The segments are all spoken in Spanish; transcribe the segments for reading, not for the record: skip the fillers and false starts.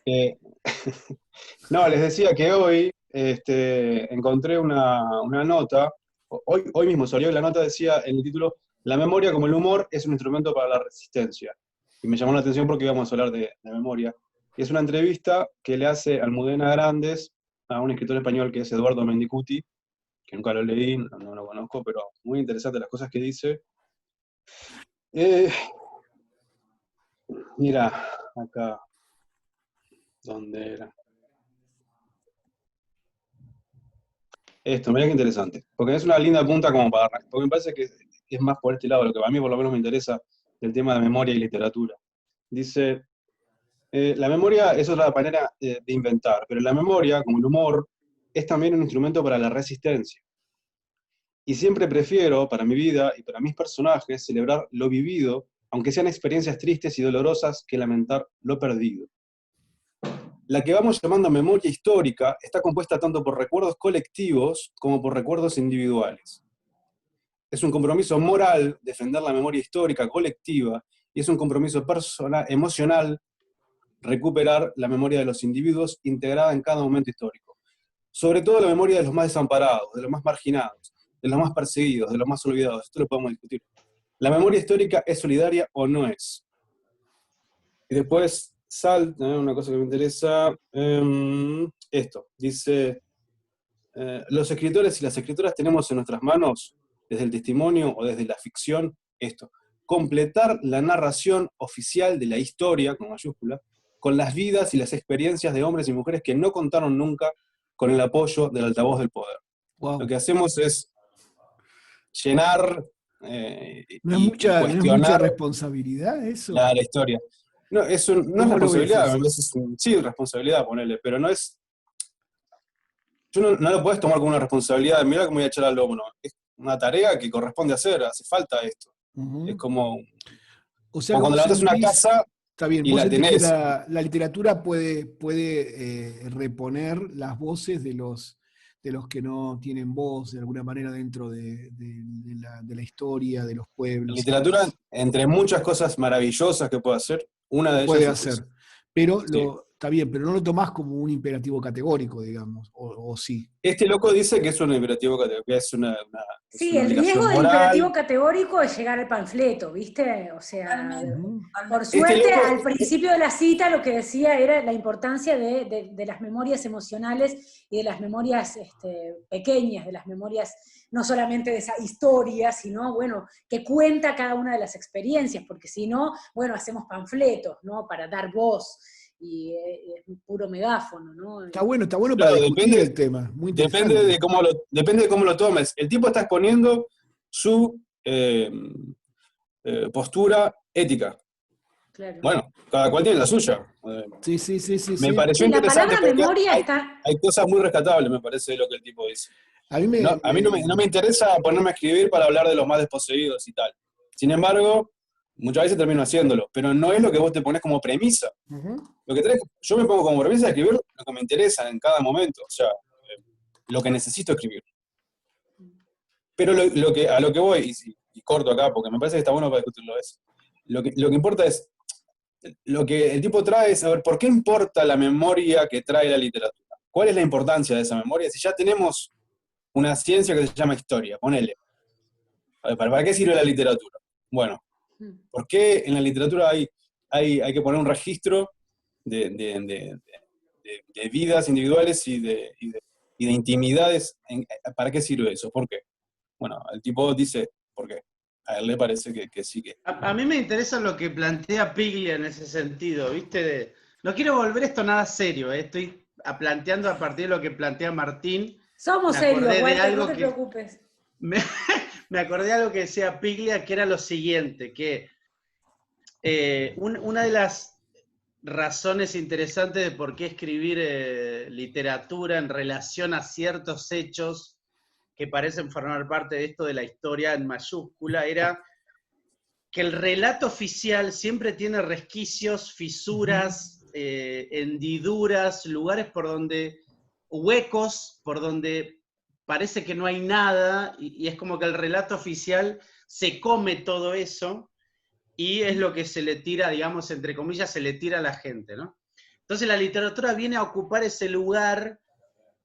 Eh, no, les decía que hoy encontré una nota, hoy mismo salió, y la nota decía en el título, La memoria como el humor es un instrumento para la resistencia. Y me llamó la atención porque íbamos a hablar de memoria. Y es una entrevista que le hace Almudena Grandes a un escritor español que es Eduardo Mendicuti, que nunca lo leí, no lo conozco, pero muy interesante las cosas que dice. Eh, Mira, acá, ¿dónde era? Esto, mira qué interesante. Porque es una linda punta como para arrancar. Porque me parece que es más por este lado, lo que a mí por lo menos me interesa del tema de memoria y literatura. Dice, la memoria es otra manera de inventar, pero la memoria, como el humor, es también un instrumento para la resistencia. Y siempre prefiero, para mi vida y para mis personajes, celebrar lo vivido, aunque sean experiencias tristes y dolorosas, que lamentar lo perdido. La que vamos llamando memoria histórica está compuesta tanto por recuerdos colectivos como por recuerdos individuales. Es un compromiso moral defender la memoria histórica colectiva y es un compromiso personal, emocional recuperar la memoria de los individuos integrada en cada momento histórico. Sobre todo la memoria de los más desamparados, de los más marginados, de los más perseguidos, de los más olvidados. Esto lo podemos discutir. ¿La memoria histórica es solidaria o no es? Y después salta una cosa que me interesa. Esto, dice, los escritores y las escritoras tenemos en nuestras manos, desde el testimonio o desde la ficción, esto, completar la narración oficial de la historia, con mayúscula, con las vidas y las experiencias de hombres y mujeres que no contaron nunca con el apoyo del altavoz del poder. Lo Wow. que hacemos es llenar No y no es mucha cuestionar responsabilidad eso. la historia. No, no es ¿Cómo lo ves responsabilidad, eso? sí, responsabilidad, ponerle, pero no es. Tú no lo puedes tomar como una responsabilidad, mira cómo voy a echar al lomo, no. Es una tarea que corresponde hacer, hace falta esto. Es como, O sea como que cuando vos levantas una sentís, casa está bien, y vos la sentís que tenés. la literatura puede reponer las voces de los que no tienen voz de alguna manera dentro de la historia, de los En pueblos y literatura, demás. entre muchas cosas maravillosas que puede hacer, una de Puede ellas es eso. hacer. Pero Sí. está bien, pero no lo tomás como un imperativo categórico, digamos, o sí. Este loco dice que es un imperativo, que es Sí, una el riesgo obligación del imperativo moral. categórico es llegar al panfleto, ¿viste? O sea, Totalmente, por totalmente. Este suerte, loco, al principio de la cita lo que decía era la importancia de las memorias emocionales y de las memorias pequeñas, de las memorias no solamente de esa historia, sino, bueno, que cuenta cada una de las experiencias, porque si no, bueno, hacemos panfletos, ¿no? Para dar voz, y es un puro megáfono, ¿no? Está bueno para claro, discutir el tema, muy depende interesante. depende de cómo lo tomes. El tipo está exponiendo su postura ética. Claro. Bueno, cada cual tiene la suya. Sí, sí, sí, sí, Me sí. pareció Sí, la interesante palabra porque memoria está. hay cosas muy rescatables, me parece, de lo que el tipo dice. A mí No, a mí no me interesa ponerme a escribir para hablar de los más desposeídos y tal. Sin embargo, muchas veces termino haciéndolo, pero no es lo que vos te pones como premisa. Ujú. Lo que yo me pongo como premisa de escribir lo que me interesa en cada momento, o sea, lo que necesito escribir. Pero a lo que voy, y corto acá, porque me parece que está bueno para discutirlo, es, lo que importa es, lo que el tipo trae es, a ver, ¿por qué importa la memoria que trae la literatura? ¿Cuál es la importancia de esa memoria? Si ya tenemos una ciencia que se llama historia, ponele. A ver, ¿para qué sirve la literatura? Bueno, ¿por qué en la literatura hay que poner un registro de vidas individuales y de intimidades? ¿Para qué sirve eso? ¿Por qué? Bueno, el tipo dice, ¿por qué? A él le parece que sí que. A mí me interesa lo que plantea Piglia en ese sentido, ¿viste? No quiero volver esto nada serio, estoy planteando a partir de lo que plantea Martín. Somos Me serios, acordé de Walter, no algo te que preocupes. me acordé de algo que decía Piglia, que era lo siguiente, que una de las razones interesantes de por qué escribir literatura en relación a ciertos hechos que parecen formar parte de esto de la historia en mayúscula era que el relato oficial siempre tiene resquicios, fisuras, hendiduras, lugares huecos por donde parece que no hay nada, y es como que el relato oficial se come todo eso, y es lo que se le tira, digamos, entre comillas, se le tira a la gente, ¿no? Entonces la literatura viene a ocupar ese lugar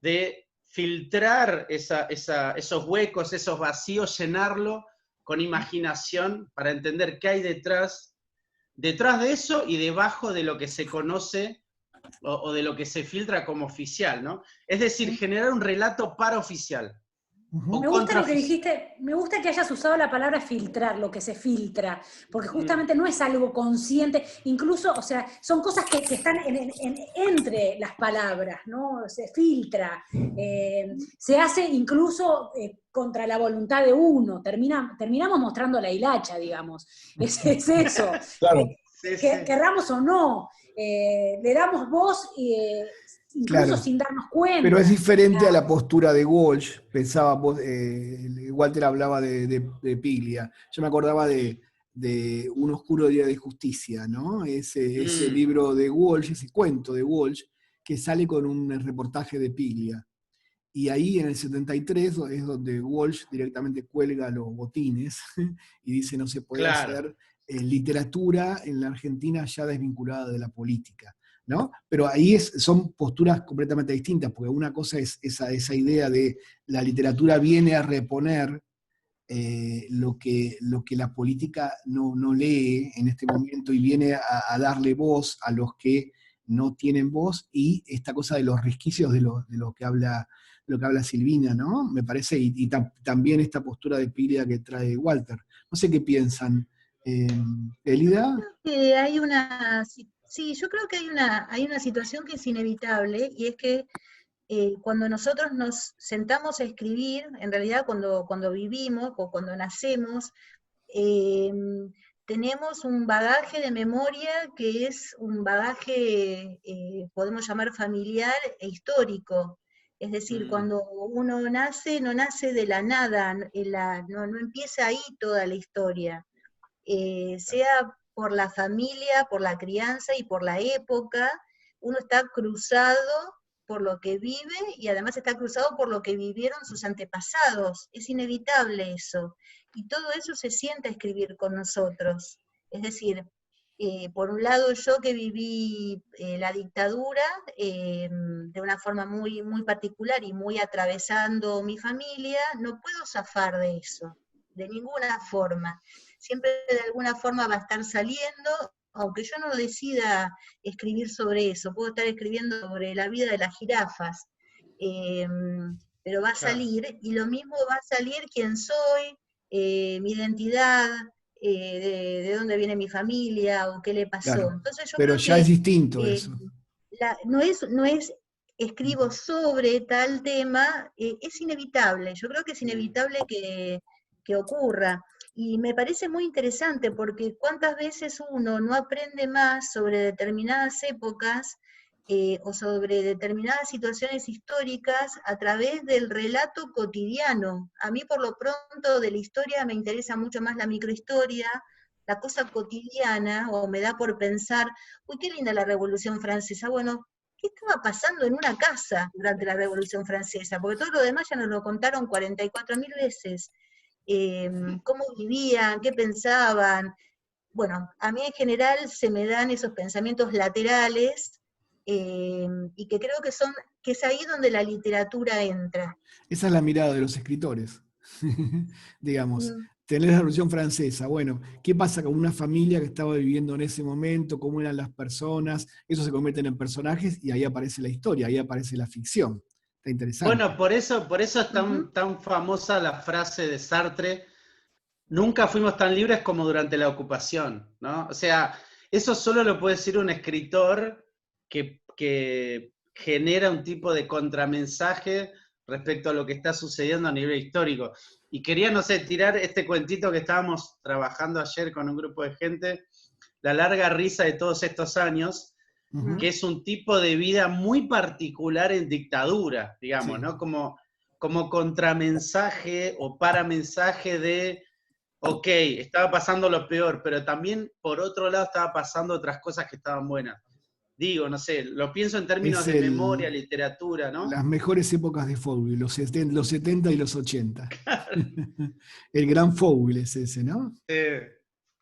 de filtrar esos huecos, esos vacíos, llenarlo con imaginación para entender qué hay detrás de eso y debajo de lo que se conoce o de lo que se filtra como oficial, ¿no? Es decir, generar un relato paraoficial. Me gusta lo que dijiste, me gusta que hayas usado la palabra filtrar, lo que se filtra, porque justamente no es algo consciente, incluso, o sea, son cosas que están entre las palabras, ¿no? Se filtra, se hace incluso contra la voluntad de uno, terminamos mostrando la hilacha, digamos, es eso, Claro. querramos o no, le damos voz incluso Claro. sin darnos cuenta. Pero es diferente a la postura de Walsh. Pensaba, Walter hablaba de Piglia. Yo me acordaba de Un oscuro día de justicia, ¿no? Ese libro de Walsh, ese cuento de Walsh, que sale con un reportaje de Piglia. Y ahí en el 73 es donde Walsh directamente cuelga los botines y dice no se puede hacer literatura en la Argentina ya desvinculada de la política, ¿no? Pero ahí son posturas completamente distintas, porque una cosa es esa idea de la literatura viene a reponer lo que la política no lee en este momento y viene a darle voz a los que no tienen voz, y esta cosa de los resquicios de lo que habla Silvina, ¿no? Me parece, y también esta postura de Piglia que trae Walter. No sé qué piensan. ¿Elida? Yo creo que hay una situación que es inevitable, y es que cuando nosotros nos sentamos a escribir, en realidad cuando vivimos o cuando nacemos, tenemos un bagaje de memoria que es un bagaje, podemos llamar familiar e histórico. Es decir, cuando uno nace, no nace de la nada, no empieza ahí toda la historia. Sea por la familia, por la crianza y por la época, uno está cruzado por lo que vive y además está cruzado por lo que vivieron sus antepasados. Es inevitable eso. Y todo eso se sienta a escribir con nosotros. Es decir, por un lado yo que viví la dictadura de una forma muy, muy particular y muy atravesando mi familia, no puedo zafar de eso, de ninguna forma. Siempre de alguna forma va a estar saliendo, aunque yo no decida escribir sobre eso, puedo estar escribiendo sobre la vida de las jirafas, pero va a salir, y lo mismo va a salir quién soy, mi identidad, de dónde viene mi familia, o qué le pasó. Claro, entonces yo pero creo ya que, es distinto eso. no es escribo sobre tal tema, es inevitable, yo creo que es inevitable que ocurra. Y me parece muy interesante porque cuántas veces uno no aprende más sobre determinadas épocas o sobre determinadas situaciones históricas a través del relato cotidiano. A mí por lo pronto de la historia me interesa mucho más la microhistoria, la cosa cotidiana, o me da por pensar, uy, qué linda la Revolución Francesa. Bueno, ¿qué estaba pasando en una casa durante la Revolución Francesa? Porque todo lo demás ya nos lo contaron 44.000 veces. Cómo vivían, qué pensaban. Bueno, a mí en general se me dan esos pensamientos laterales y que creo que es ahí donde la literatura entra. Esa es la mirada de los escritores, digamos. Tener la Revolución Francesa, bueno, ¿qué pasa con una familia que estaba viviendo en ese momento? ¿Cómo eran las personas? Eso se convierten en personajes y ahí aparece la historia, ahí aparece la ficción. Está interesante. Bueno, por eso es tan famosa la frase de Sartre: nunca fuimos tan libres como durante la ocupación, ¿no? O sea, eso solo lo puede decir un escritor que genera un tipo de contramensaje respecto a lo que está sucediendo a nivel histórico. Y quería, no sé, tirar este cuentito que estábamos trabajando ayer con un grupo de gente, La larga risa de todos estos años, que es un tipo de vida muy particular en dictadura, digamos, sí, ¿no? Como contramensaje o paramensaje de, ok, estaba pasando lo peor, pero también por otro lado estaba pasando otras cosas que estaban buenas. Digo, no sé, lo pienso en términos de memoria, literatura, ¿no? Las mejores épocas de Fouil, los 70 y los 80. Claro. El gran Fouil es ese, ¿no?